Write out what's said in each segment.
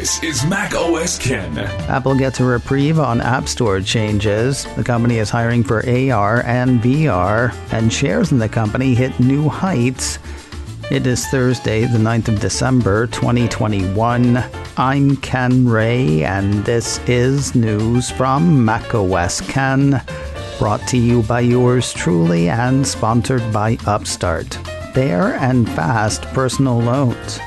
This is Mac OS Ken. Apple gets a reprieve on App Store changes. The company is hiring for AR and VR, and shares in the company hit new heights. It is Thursday, the 9th of December, 2021. I'm Ken Ray, and this is news from Mac OS Ken, brought to you by yours truly and sponsored by Upstart. Fair and fast personal loans.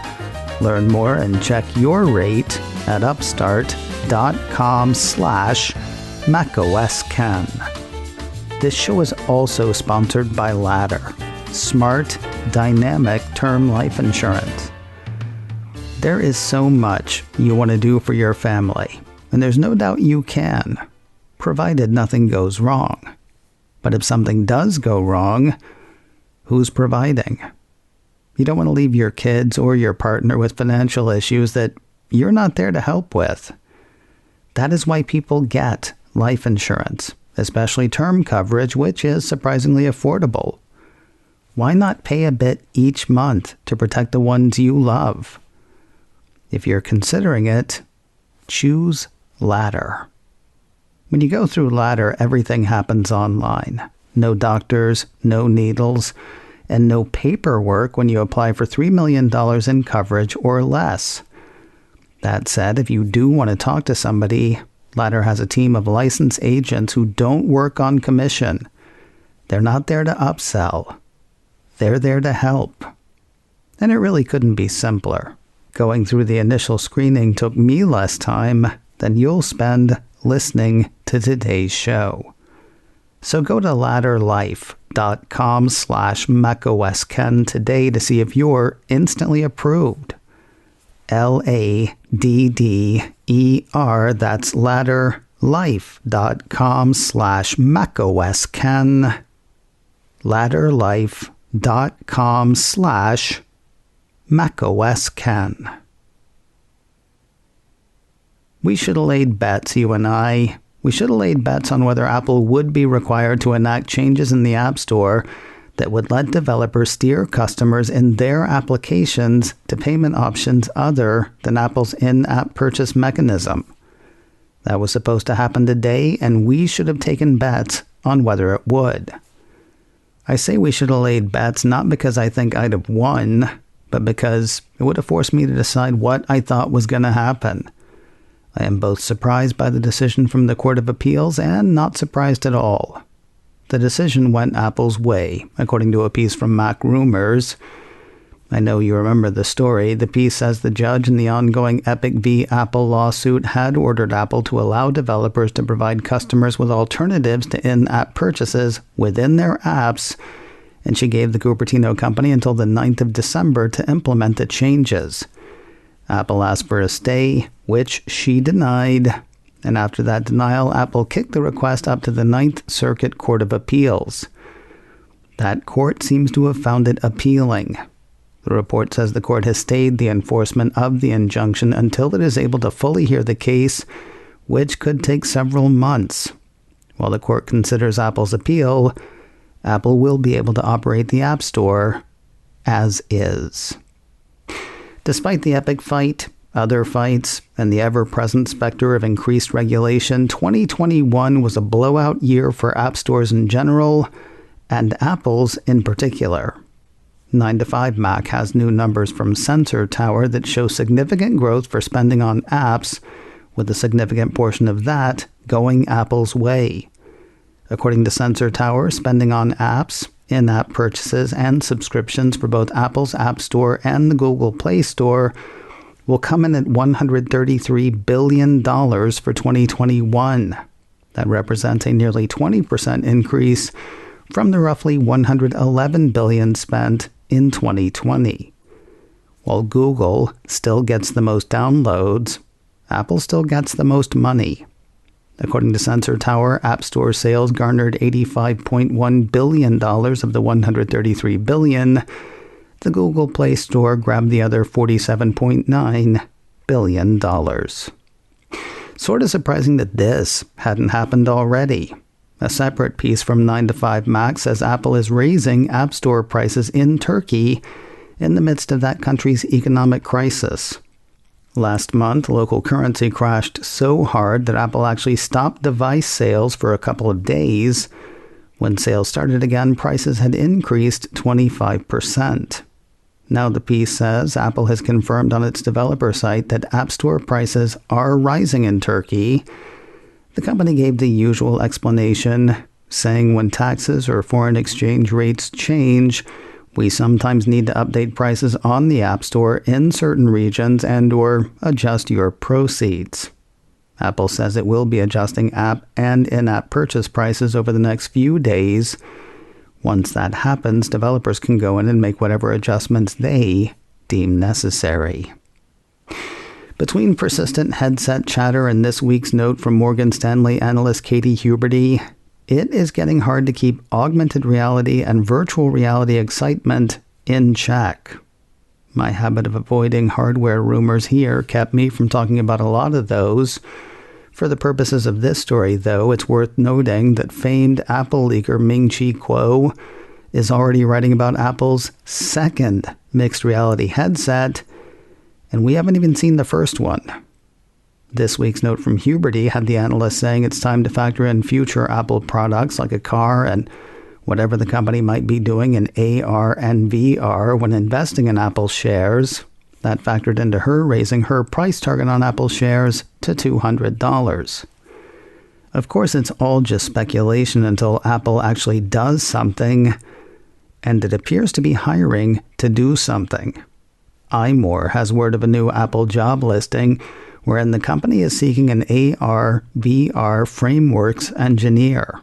Learn more and check your rate at upstart.com/macOSCan. This show is also sponsored by Ladder, smart, dynamic term life insurance. There is so much you want to do for your family, and there's no doubt you can, provided nothing goes wrong. But if something does go wrong, who's providing? You don't want to leave your kids or your partner with financial issues that you're not there to help with. That is why people get life insurance, especially term coverage, which is surprisingly affordable. Why not pay a bit each month to protect the ones you love? If you're considering it, choose Ladder. When you go through Ladder, everything happens online. No doctors, no needles, and no paperwork when you apply for $3 million in coverage or less. That said, if you do want to talk to somebody, Ladder has a team of licensed agents who don't work on commission. They're not there to upsell. They're there to help. And it really couldn't be simpler. Going through the initial screening took me less time than you'll spend listening to today's show. So go to ladderlife.com/macOSCan today to see if you're instantly approved. LADDER, that's ladderlife.com/macOSCan. ladderlife.com/macOSCan. We should have laid bets, you and I. We should have laid bets on whether Apple would be required to enact changes in the App Store that would let developers steer customers in their applications to payment options other than Apple's in-app purchase mechanism. That was supposed to happen today, and we should have taken bets on whether it would. I say we should have laid bets not because I think I'd have won, but because it would have forced me to decide what I thought was going to happen. I am both surprised by the decision from the Court of Appeals and not surprised at all. The decision went Apple's way, according to a piece from Mac Rumors. I know you remember the story. The piece says the judge in the ongoing Epic v. Apple lawsuit had ordered Apple to allow developers to provide customers with alternatives to in-app purchases within their apps, and she gave the Cupertino company until the 9th of December to implement the changes. Apple asked for a stay, which she denied, and after that denial, Apple kicked the request up to the Ninth Circuit Court of Appeals. That court seems to have found it appealing. The report says the court has stayed the enforcement of the injunction until it is able to fully hear the case, which could take several months. While the court considers Apple's appeal, Apple will be able to operate the App Store as is. Despite the Epic fight, other fights, and the ever-present specter of increased regulation, 2021 was a blowout year for app stores in general, and Apple's in particular. 9to5Mac has new numbers from Sensor Tower that show significant growth for spending on apps, with a significant portion of that going Apple's way. According to Sensor Tower, spending on apps, in-app purchases, and subscriptions for both Apple's App Store and the Google Play Store will come in at $133 billion for 2021. That represents a nearly 20% increase from the roughly $111 billion spent in 2020. While Google still gets the most downloads, Apple still gets the most money. According to Sensor Tower, App Store sales garnered $85.1 billion of the $133 billion. The Google Play Store grabbed the other $47.9 billion. Sort of surprising that this hadn't happened already. A separate piece from 9to5Mac says Apple is raising App Store prices in Turkey in the midst of that country's economic crisis. Last month, local currency crashed so hard that Apple actually stopped device sales for a couple of days. When sales started again, prices had increased 25%. Now the piece says Apple has confirmed on its developer site that App Store prices are rising in Turkey. The company gave the usual explanation, saying when taxes or foreign exchange rates change, we sometimes need to update prices on the App Store in certain regions and/or adjust your proceeds. Apple says it will be adjusting app and in-app purchase prices over the next few days. Once that happens, developers can go in and make whatever adjustments they deem necessary. Between persistent headset chatter and this week's note from Morgan Stanley analyst Katie Huberty, it is getting hard to keep augmented reality and virtual reality excitement in check. My habit of avoiding hardware rumors here kept me from talking about a lot of those. For the purposes of this story, though, it's worth noting that famed Apple leaker Ming-Chi Kuo is already writing about Apple's second mixed reality headset, and we haven't even seen the first one. This week's note from Huberty had the analyst saying it's time to factor in future Apple products like a car and whatever the company might be doing in AR and VR when investing in Apple shares. That factored into her raising her price target on Apple shares to $200. Of course, it's all just speculation until Apple actually does something, and it appears to be hiring to do something. iMore has word of a new Apple job listing wherein the company is seeking an AR/VR frameworks engineer.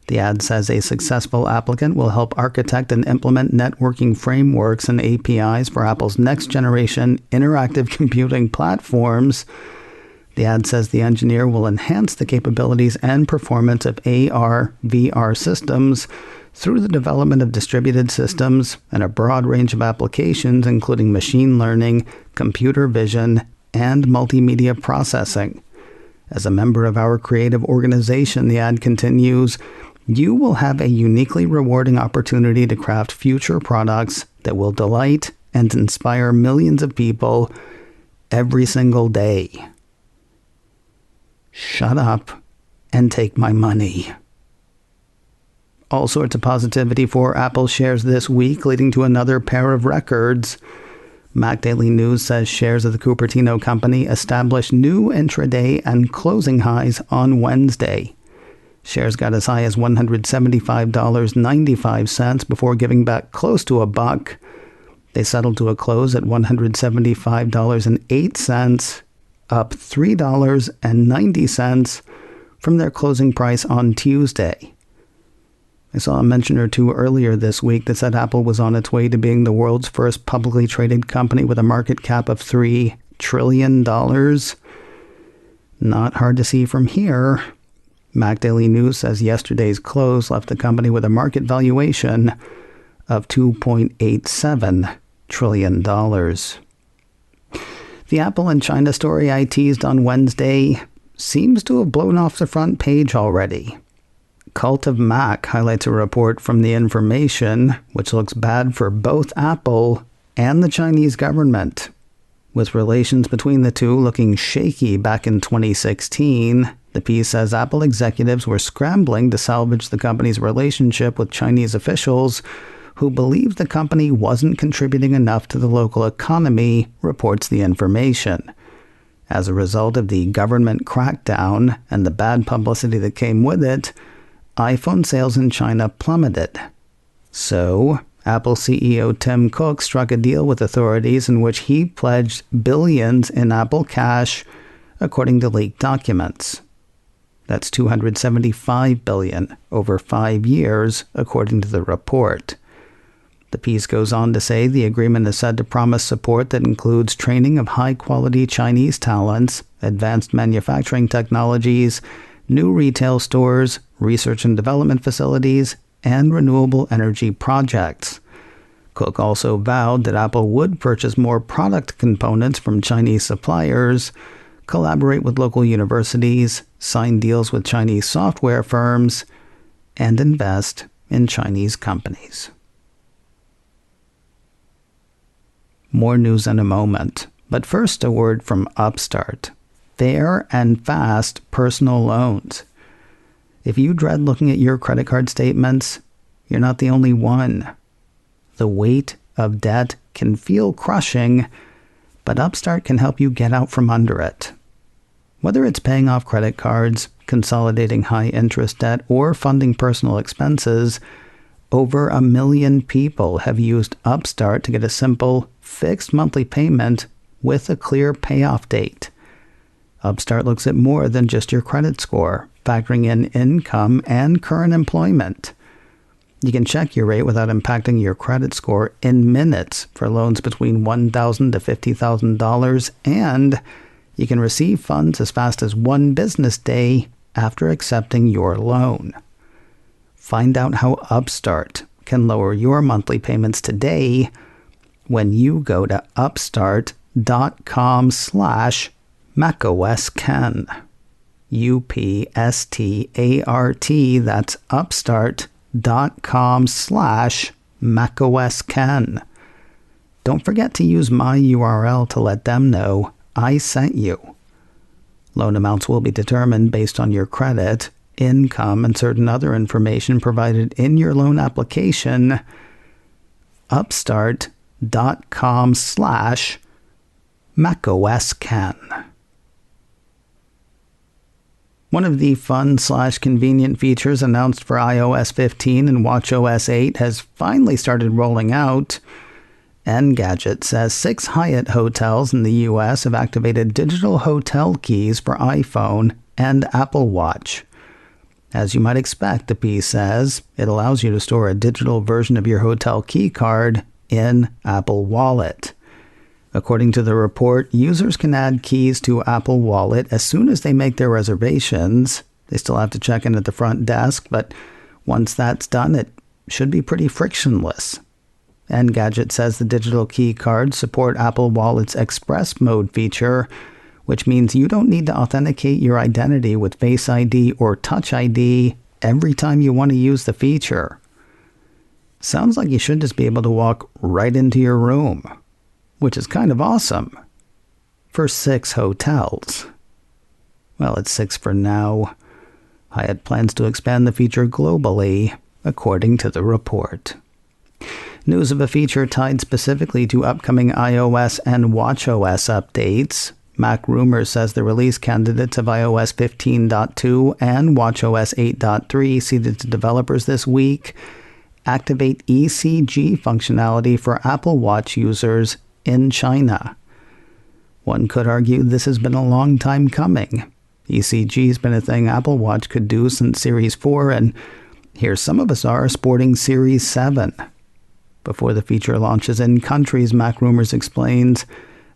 The ad says a successful applicant will help architect and implement networking frameworks and APIs for Apple's next-generation interactive computing platforms. The ad says the engineer will enhance the capabilities and performance of AR/VR systems through the development of distributed systems and a broad range of applications, including machine learning, computer vision, and multimedia processing. As a member of our creative organization, the ad continues, you will have a uniquely rewarding opportunity to craft future products that will delight and inspire millions of people every single day. Shut up and take my money. All sorts of positivity for Apple shares this week, leading to another pair of records. Mac Daily News says shares of the Cupertino company established new intraday and closing highs on Wednesday. Shares got as high as $175.95 before giving back close to $1. They settled to a close at $175.08, up $3.90 from their closing price on Tuesday. I saw a mention or two earlier this week that said Apple was on its way to being the world's first publicly traded company with a market cap of $3 trillion. Not hard to see from here. Mac Daily News says yesterday's close left the company with a market valuation of $2.87 trillion. The Apple and China story I teased on Wednesday seems to have blown off the front page already. Cult of Mac highlights a report from The Information, which looks bad for both Apple and the Chinese government. With relations between the two looking shaky back in 2016, the piece says Apple executives were scrambling to salvage the company's relationship with Chinese officials who believed the company wasn't contributing enough to the local economy, reports The Information. As a result of the government crackdown and the bad publicity that came with it, iPhone sales in China plummeted. So, Apple CEO Tim Cook struck a deal with authorities in which he pledged billions in Apple cash, according to leaked documents. That's $275 billion over 5 years, according to the report. The piece goes on to say the agreement is said to promise support that includes training of high-quality Chinese talents, advanced manufacturing technologies, new retail stores, research and development facilities, and renewable energy projects. Cook also vowed that Apple would purchase more product components from Chinese suppliers, collaborate with local universities, sign deals with Chinese software firms, and invest in Chinese companies. More news in a moment. But first, a word from Upstart. Fair and fast personal loans. If you dread looking at your credit card statements, you're not the only one. The weight of debt can feel crushing, but Upstart can help you get out from under it. Whether it's paying off credit cards, consolidating high-interest debt, or funding personal expenses, over 1 million people have used Upstart to get a simple, fixed monthly payment with a clear payoff date. Upstart looks at more than just your credit score, factoring in income and current employment. You can check your rate without impacting your credit score in minutes for loans between $1,000 to $50,000, and you can receive funds as fast as 1 business day after accepting your loan. Find out how Upstart can lower your monthly payments today when you go to upstart.com/macOSken. UPSTART, that's upstart.com/macOSken. Don't forget to use my URL to let them know I sent you. Loan amounts will be determined based on your credit, income, and certain other information provided in your loan application. Upstart.com/macOSken. One of the fun/convenient features announced for iOS 15 and watchOS 8 has finally started rolling out. Engadget says 6 Hyatt hotels in the U.S. have activated digital hotel keys for iPhone and Apple Watch. As you might expect, the piece says, it allows you to store a digital version of your hotel key card in Apple Wallet. According to the report, users can add keys to Apple Wallet as soon as they make their reservations. They still have to check in at the front desk, but once that's done, it should be pretty frictionless. Engadget says the digital key cards support Apple Wallet's Express Mode feature, which means you don't need to authenticate your identity with Face ID or Touch ID every time you want to use the feature. Sounds like you should just be able to walk right into your room, which is kind of awesome. For 6 hotels. Well, it's 6 for now. Hyatt plans to expand the feature globally, according to the report. News of a feature tied specifically to upcoming iOS and watchOS updates. Mac Rumors says the release candidates of iOS 15.2 and watchOS 8.3 seeded to developers this week activate ECG functionality for Apple Watch users in China. One could argue this has been a long time coming. ECG has been a thing Apple Watch could do since Series 4, and here some of us are sporting Series 7. Before the feature launches in countries, Mac Rumors explains,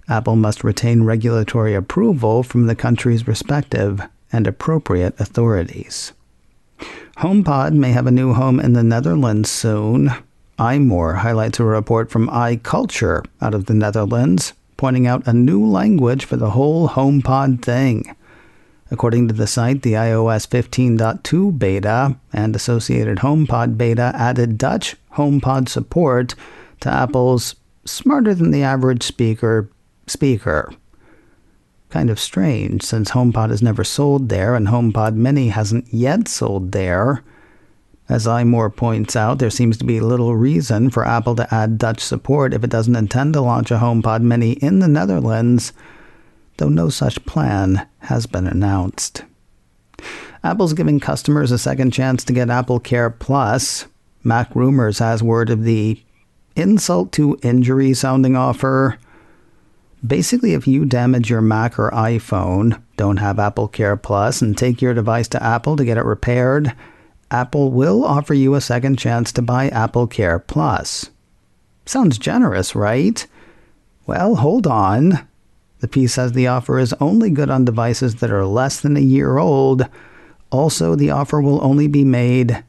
Apple must retain regulatory approval from the country's respective and appropriate authorities. HomePod may have a new home in the Netherlands soon. iMore highlights a report from iCulture out of the Netherlands, pointing out a new language for the whole HomePod thing. According to the site, the iOS 15.2 beta and associated HomePod beta added Dutch HomePod support to Apple's smarter-than-the-average speaker. Kind of strange, since HomePod has never sold there and HomePod Mini hasn't yet sold there. As iMore points out, there seems to be little reason for Apple to add Dutch support if it doesn't intend to launch a HomePod Mini in the Netherlands, though no such plan has been announced. Apple's giving customers a second chance to get AppleCare Plus. Mac Rumors has word of the insult to injury sounding offer. Basically, if you damage your Mac or iPhone, don't have AppleCare Plus, and take your device to Apple to get it repaired, Apple will offer you a second chance to buy AppleCare Plus. Sounds generous, right? Well, hold on. The piece says the offer is only good on devices that are less than a year old. Also, the offer will only be made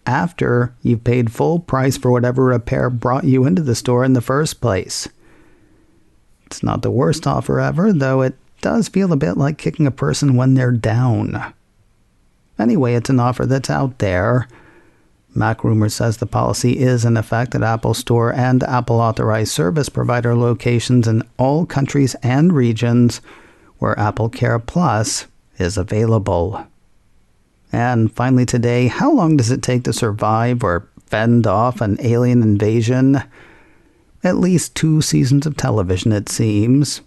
after you've paid full price for whatever repair brought you into the store in the first place. It's not the worst offer ever, though it does feel a bit like kicking a person when they're down. Anyway, it's an offer that's out there. MacRumors says the policy is in effect at Apple Store and Apple authorized service provider locations in all countries and regions where AppleCare Plus is available. And finally today, how long does it take to survive or fend off an alien invasion? At least 2 seasons of television, it seems.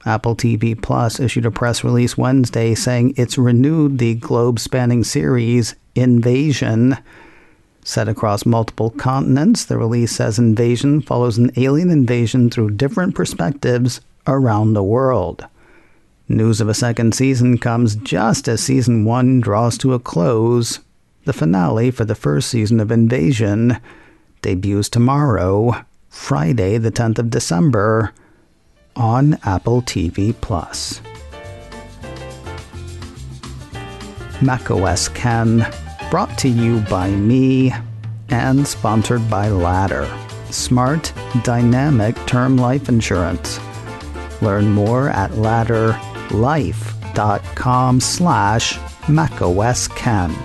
Apple TV Plus issued a press release Wednesday saying it's renewed the globe-spanning series Invasion. Set across multiple continents, the release says Invasion follows an alien invasion through different perspectives around the world. News of a second season comes just as Season 1 draws to a close. The finale for the first season of Invasion debuts tomorrow, Friday the 10th of December, on Apple TV+. macOS Ken, brought to you by me and sponsored by Ladder, smart, dynamic term life insurance. Learn more at ladderlife.com/macOSKen.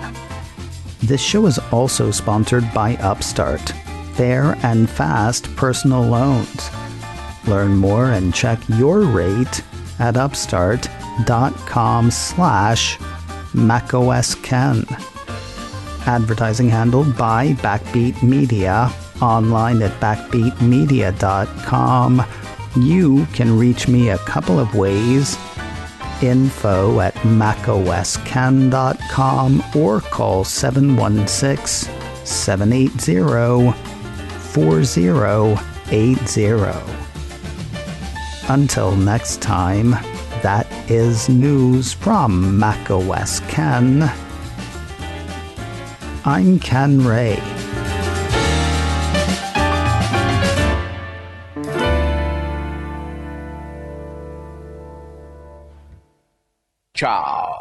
This show is also sponsored by Upstart, fair and fast personal loans. Learn more and check your rate at upstart.com/macOSKen. Advertising handled by Backbeat Media, online at backbeatmedia.com. You can reach me a couple of ways. Info at macosken.com or call 716-780-4080. Until next time, that is news from macOS Ken. I'm Ken Ray. Ciao.